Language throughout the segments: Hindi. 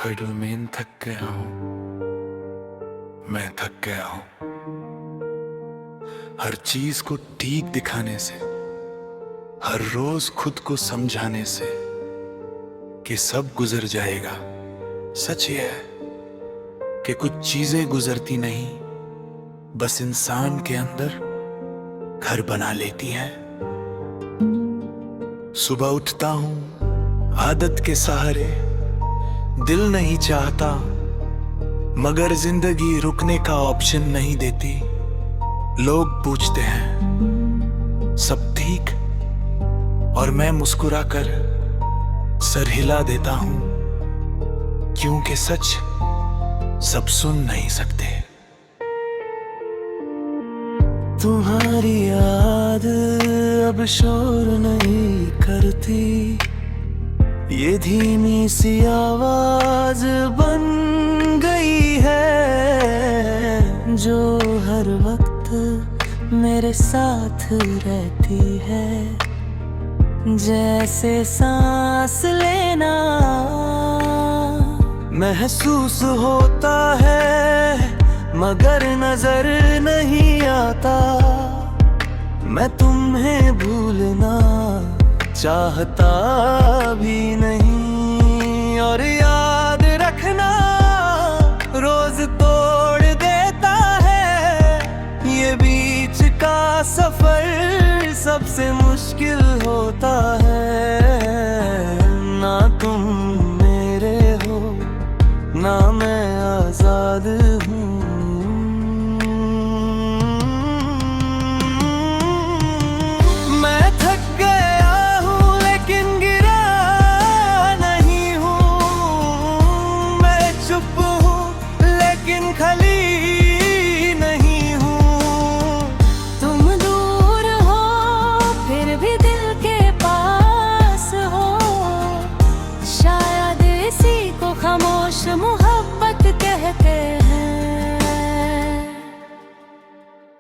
में थक गया हूँ, मैं थक गया हूँ। हर चीज को ठीक दिखाने से, हर रोज खुद को समझाने से कि सब गुजर जाएगा। सच ये है कि कुछ चीजें गुजरती नहीं, बस इंसान के अंदर घर बना लेती हैं। सुबह उठता हूँ आदत के सहारे, दिल नहीं चाहता मगर जिंदगी रुकने का ऑप्शन नहीं देती। लोग पूछते हैं सब ठीक, और मैं मुस्कुराकर सर हिला देता हूं, क्योंकि सच सब सुन नहीं सकते। तुम्हारी याद अब शोर नहीं करती, ये धीमी सी आवाज बन गई है जो हर वक्त मेरे साथ रहती है। जैसे सांस लेना महसूस होता है मगर नजर नहीं आता। मैं तुम्हें भूलना चाहता भी नहीं, और याद रखना रोज तोड़ देता है। ये बीच का सफर सबसे मुश्किल होता है। ना तुम मेरे हो ना मैं आजाद हूँ।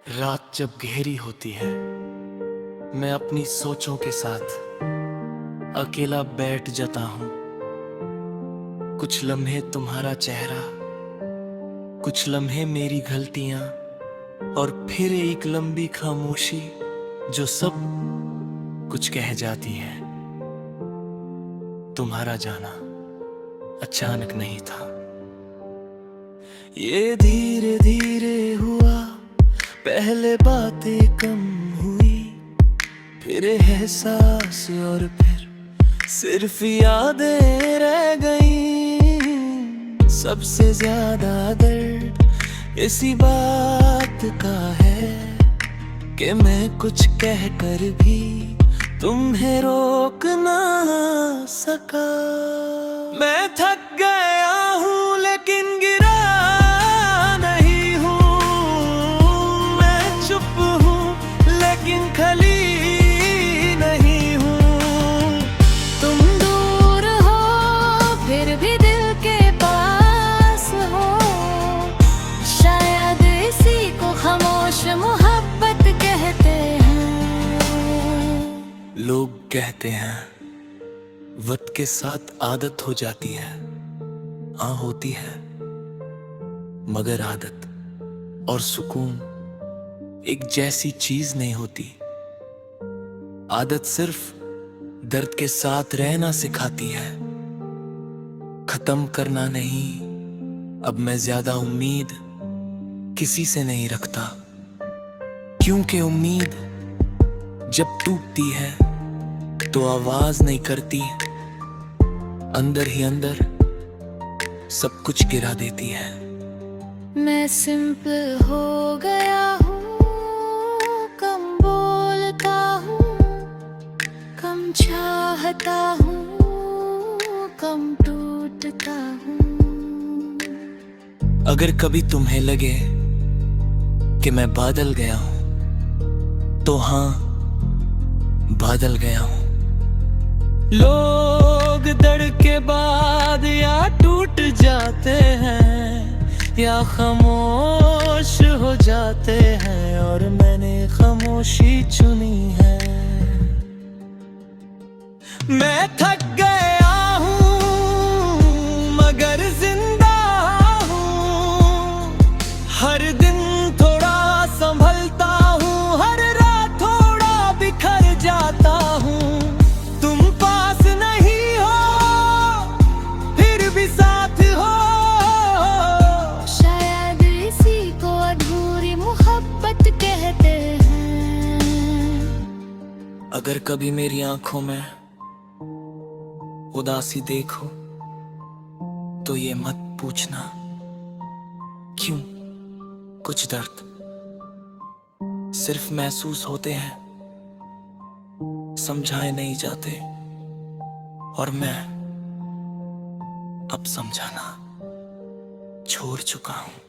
रात जब गहरी होती है, मैं अपनी सोचों के साथ अकेला बैठ जाता हूँ। कुछ लम्हे तुम्हारा चेहरा, कुछ लम्हे मेरी गलतियां, और फिर एक लंबी खामोशी जो सब कुछ कह जाती है। तुम्हारा जाना अचानक नहीं था, ये धीरे धीरे हुआ। पहले बातें कम हुई, फिर एहसास, और फिर सिर्फ यादें रह गईं। सबसे ज्यादा दर्द इसी बात का है कि मैं कुछ कह कर भी तुम्हें रोक ना सका। मैं थक गया हूँ लेकिन गिरा नहीं हूँ। मैं चुप हूँ लेकिन खली नहीं हूँ। तुम दूर हो फिर भी दिल के पास हो। शायद इसी को खामोश मोहब्बत कहते हैं। लोग कहते हैं वक्त के साथ आदत हो जाती है। हाँ होती है, मगर आदत और सुकून एक जैसी चीज नहीं होती। आदत सिर्फ दर्द के साथ रहना सिखाती है, खत्म करना नहीं। अब मैं ज्यादा उम्मीद किसी से नहीं रखता, क्योंकि उम्मीद जब टूटती है तो आवाज नहीं करती, अंदर ही अंदर सब कुछ गिरा देती है। मैं सिंपल हो गया हूँ, कम बोलता हूँ, कम चाहता हूँ, कम टूटता हूँ। अगर कभी तुम्हें लगे कि मैं बादल गया हूँ, तो हाँ बादल गया हूँ। लोग दर्द के बाद या टूट जाते हैं या खामोश हो जाते हैं, और मैंने खामोशी चुनी है। मैं थक गया हूँ मगर अगर कभी मेरी आंखों में उदासी देखो तो ये मत पूछना क्यों। कुछ दर्द सिर्फ महसूस होते हैं, समझाए नहीं जाते, और मैं अब समझाना छोड़ चुका हूं।